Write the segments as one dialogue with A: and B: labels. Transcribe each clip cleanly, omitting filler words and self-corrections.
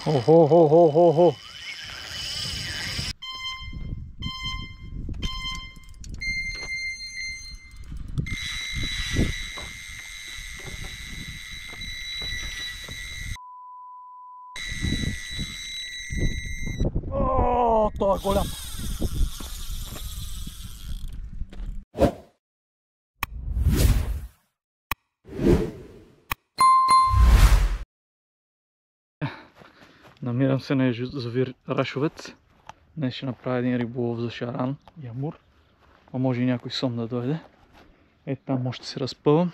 A: Охо-хо-хо-хо-хо. О, той е голям. Намирам се на язовир Рашовец. Днес ще направя един риболов за шаран и амур. А може и някой сом да дойде. Ето там още се разпъвам.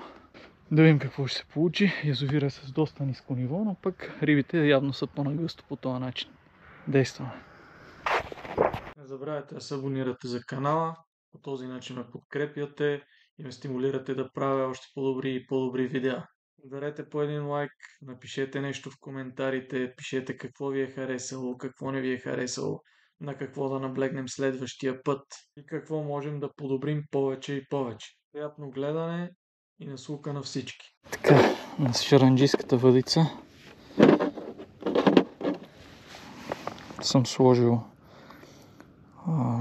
A: Да видим какво ще се получи. Язовира е с доста ниско ниво, но пък рибите явно са по-нагъсто по този начин. Действаме. Не забравяйте да се абонирате за канала. По този начин ме подкрепяте и ме стимулирате да правя още по-добри и по-добри видеа. Ударете по един лайк, напишете нещо в коментарите, пишете какво ви е харесало, какво не ви е харесало, на какво да наблегнем следващия път и какво можем да подобрим повече и повече. Приятно гледане и наслука на всички. Така, на шаранджийската въдица съм сложил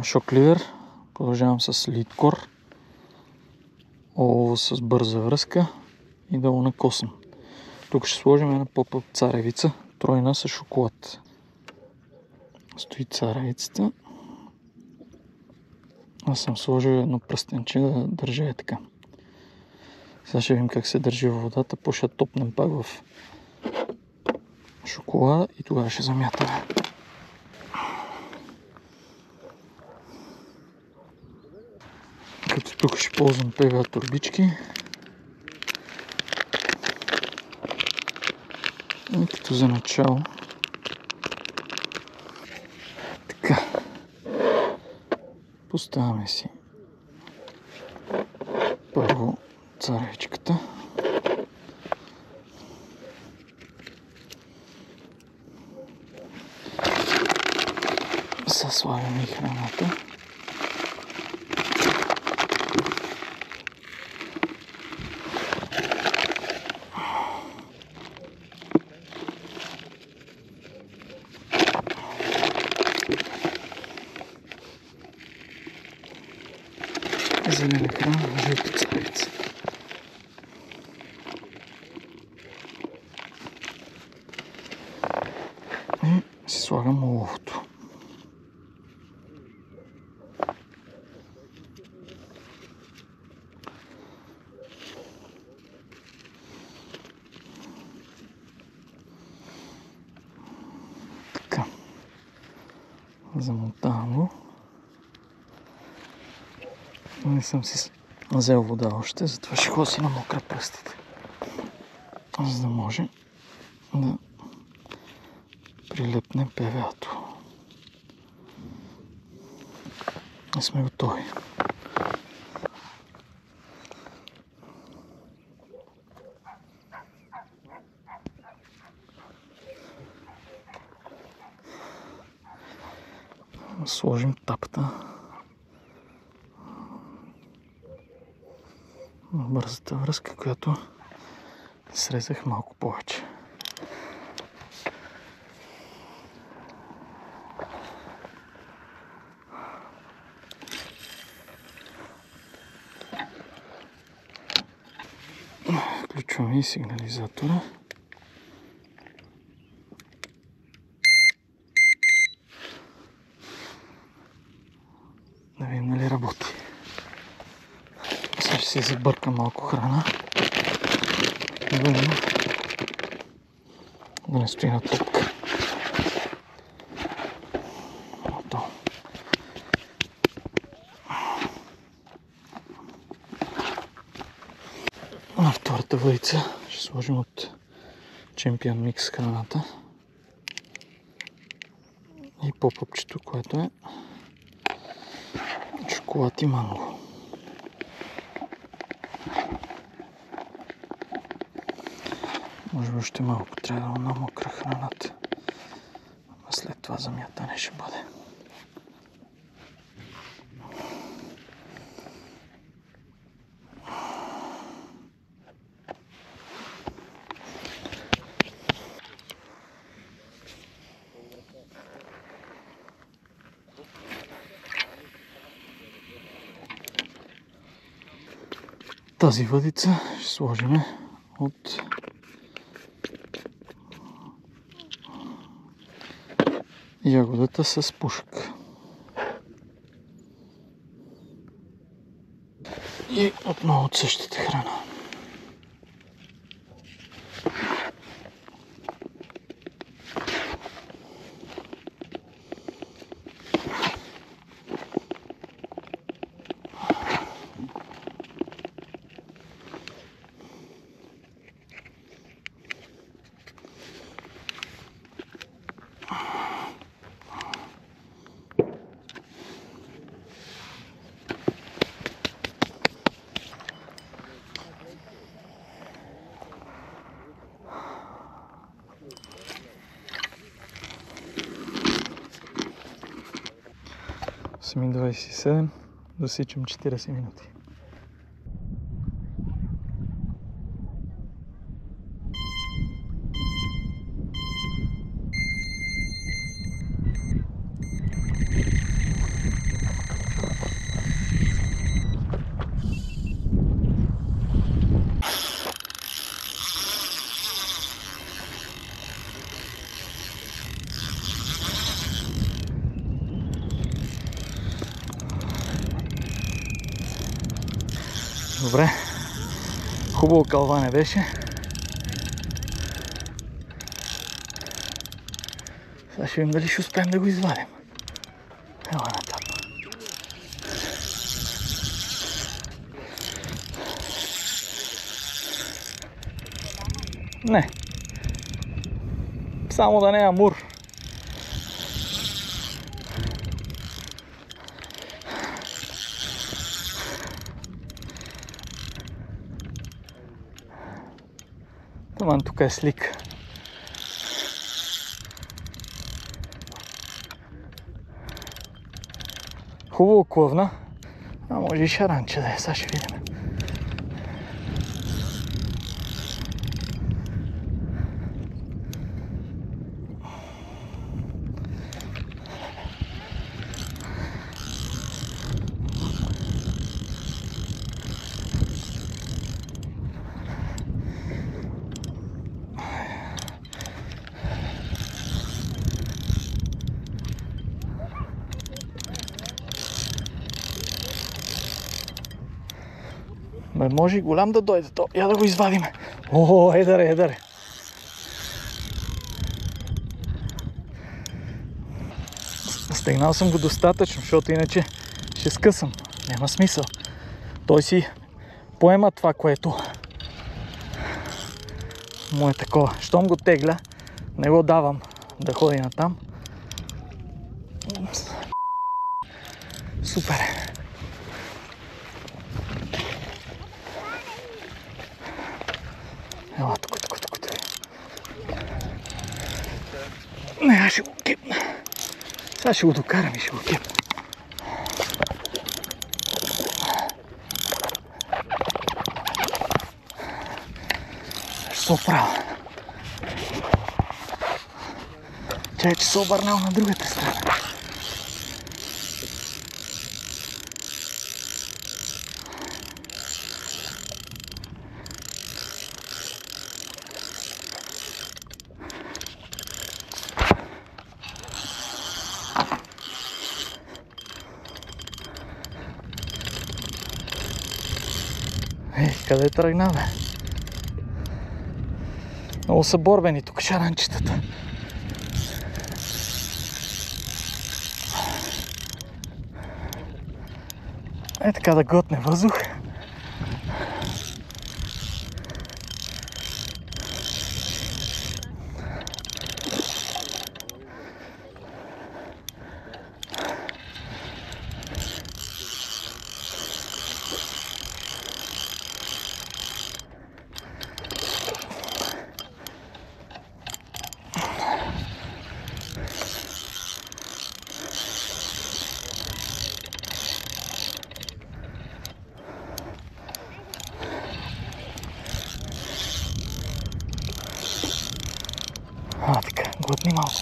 A: шокливер, продължавам с литкор, олово с бърза връзка и долу на косъм. Тук ще сложим една поп-ъп царевица, тройна с шоколад. Стои царевицата. Аз съм сложил едно пръстенче да държа е така. Сега ще видим как се държи във водата, ще топнем пак в шоколада и тогава ще замятаме. Като тук ще ползвам ПВА турбички. И като за начало. Така. Поставяме си първо царевичката. Слагаме и храната. Зелена храна, жълта царевица. И си слагам оловото. Така. Замотавам го. Не съм си взел вода още, затова ще хоси на мокра пръстите. За да може да прилепне ПВА-то. И сме готови. Сложим тапата. Бързата връзка, която срезах малко повече. Включваме и сигнализатора. Да видим нали работи. Сега ще си забърка малко храна. Да не стои на топка. Готово. На втората въдица ще сложим от Champion Mix храната и попъпчето, което е шоколад и манго. Може би още малко трябва да намокра храната, а след това замятане ще бъде. тази въдица ще сложим от ягодата с пушек. И отново от същата храна. Семи 27, засичам 40 минути. Добре, хубаво кълване беше. Сега ще видим дали ще успеем да го извадим. Ела натам. Не. Само да не е амур. Таман тук е слик. Хубаво клъвна, а може и шаранче да е, сега ще видим. Бе, може и голям да дойде то. Я да го извадиме. О, едър, едър. Стегнал съм го достатъчно, защото иначе ще скъсам. Няма смисъл. Той си поема това, което му е такова. Щом го тегля, не го давам да ходи натам. Супер. Ела тук. Не, аз ще го кипна. Сега ще го докарам и ще го кипна. Ще се оправя. Чай, че се обърнал на другата страна. Къде тръгна, бе? Много са борбени тук шаранчетата. Е така да глътне въздух. Така, глътни малко.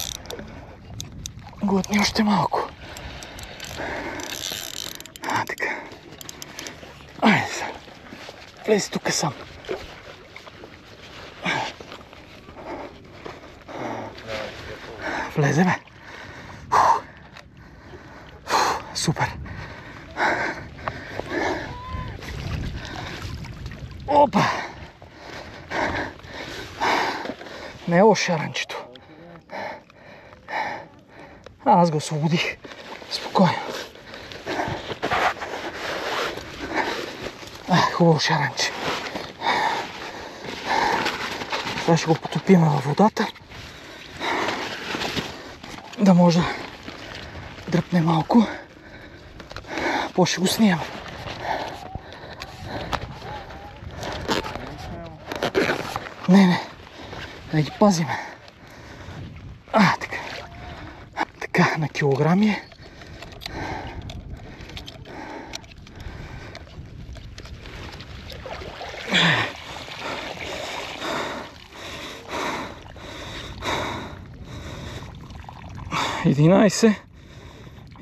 A: Глътни още малко. Така. Айде сега. Влези тук сам. Влезе, бе. Супер. Опа! Не е лошо шаранчето. Аз го освободих. Спокойно. Хубаво шаранче. Сега ще го потопим във водата. Да може да дръпне малко. После ще го снимам. Не. Да ги пазиме. Така. Така, на килограми е.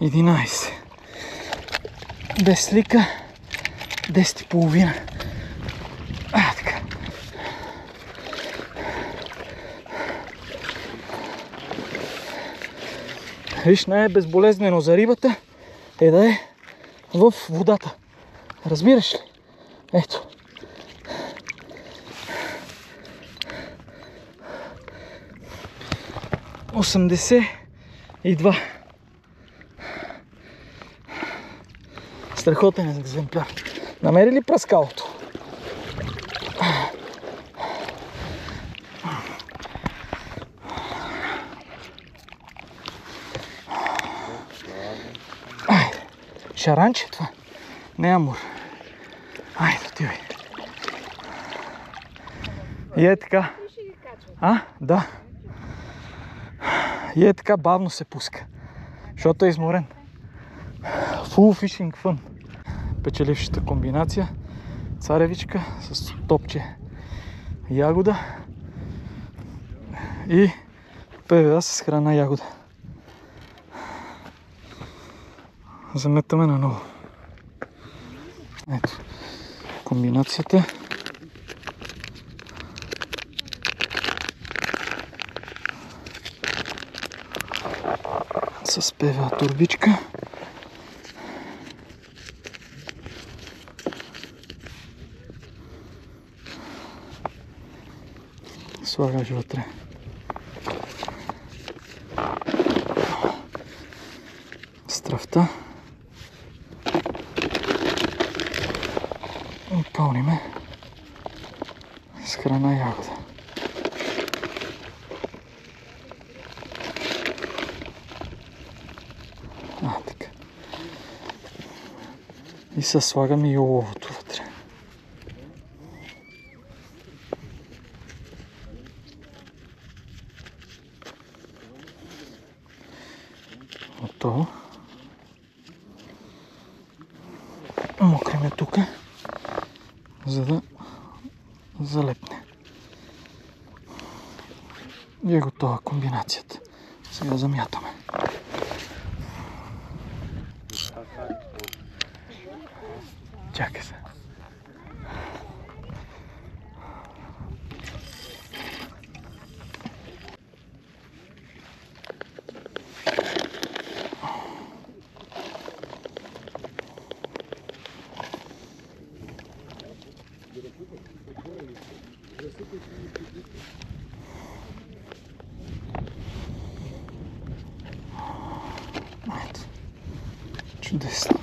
A: Единайсет. 10 лика. 10,5. Така. Виж, най-безболезнено за рибата е да е в водата. Разбираш ли? Ето. Осемдесет и два. Страхотен екземпляр. Намери ли пръскалото? Айде. Шаранче това? Не амур. Айде, отивай. И е така. Да. И е така бавно се пуска. Защото е изморен. Full Fishing Fun. Печелившата комбинация. Царевичка с топче ягода и ПВА с храна ягода. Заметаме наново. Ето комбинацията. С ПВА турбичка. Слагаш вътре. Страфта. И пълниме с храна ягода. Така. И се слагаме и оловото вътре. Готово. Мокриме тук, за да залепне. И е готова комбинацията. Сега замятаме. Чакай се. Чудесно.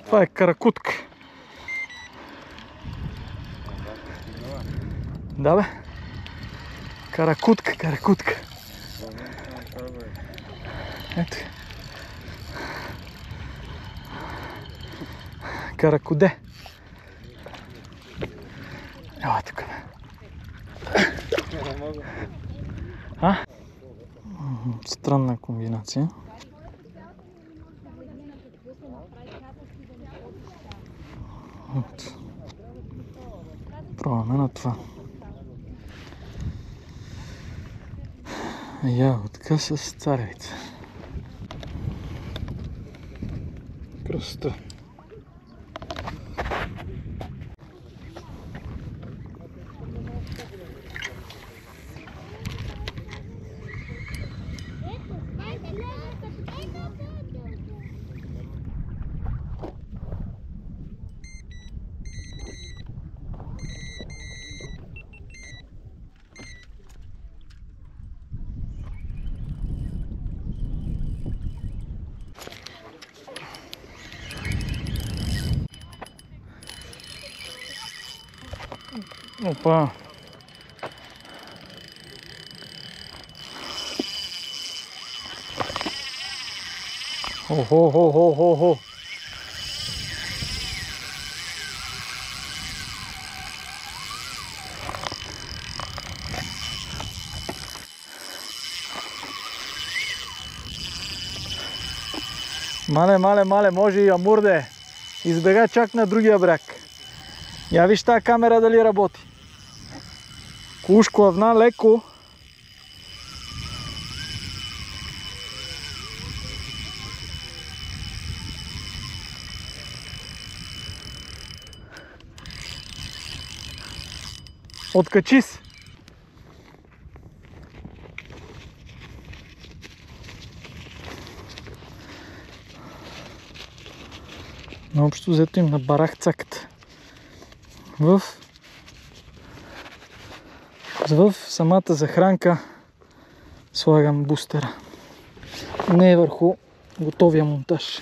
A: Това е каракутка. Да, бе. Каракутка. Ето. Каракуде. Ела тук, бе. Странна комбинация. Пробваме на това. Ягодка с царевица. Красота. Опа! Охо-хо-хо-хо-хо! Мале, може и амур да е. Избега чак на другия бряг. Я виж тази камера дали работи. Куш клавна леко. Откачи се. Наобщо взето им набарах цаката. В самата захранка слагам бустера. Не е върху готовия монтаж.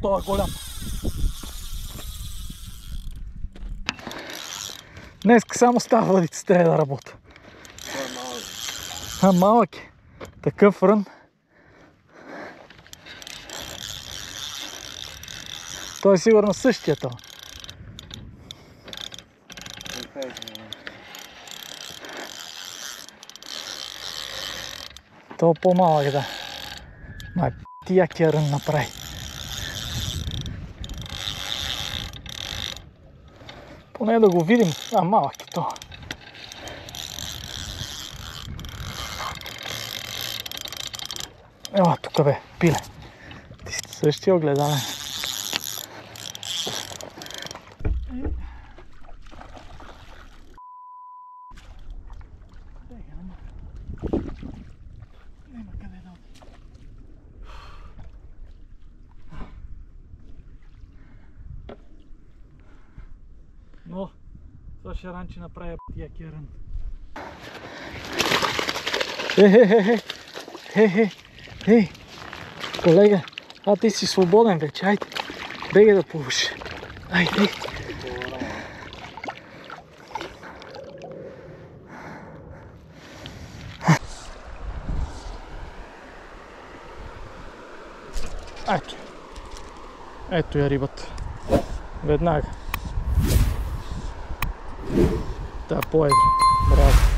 A: Той е голям. Днеска само става въдица, трябва да работя. Малък е. Такъв рън. Той е сигурно същия това. Това е по-малък, да. Май якия рън направи. Поне да го видим. Малък е то. Ела тук бе, пиле. Ти си същия огледален. Няма къде да. Но това шаран, че направя якия рън. Хей, колега, ти си свободен вече, айде, бегай да плуваш. Айде. Ето я рибата. Веднага. Та по-едри. Браво.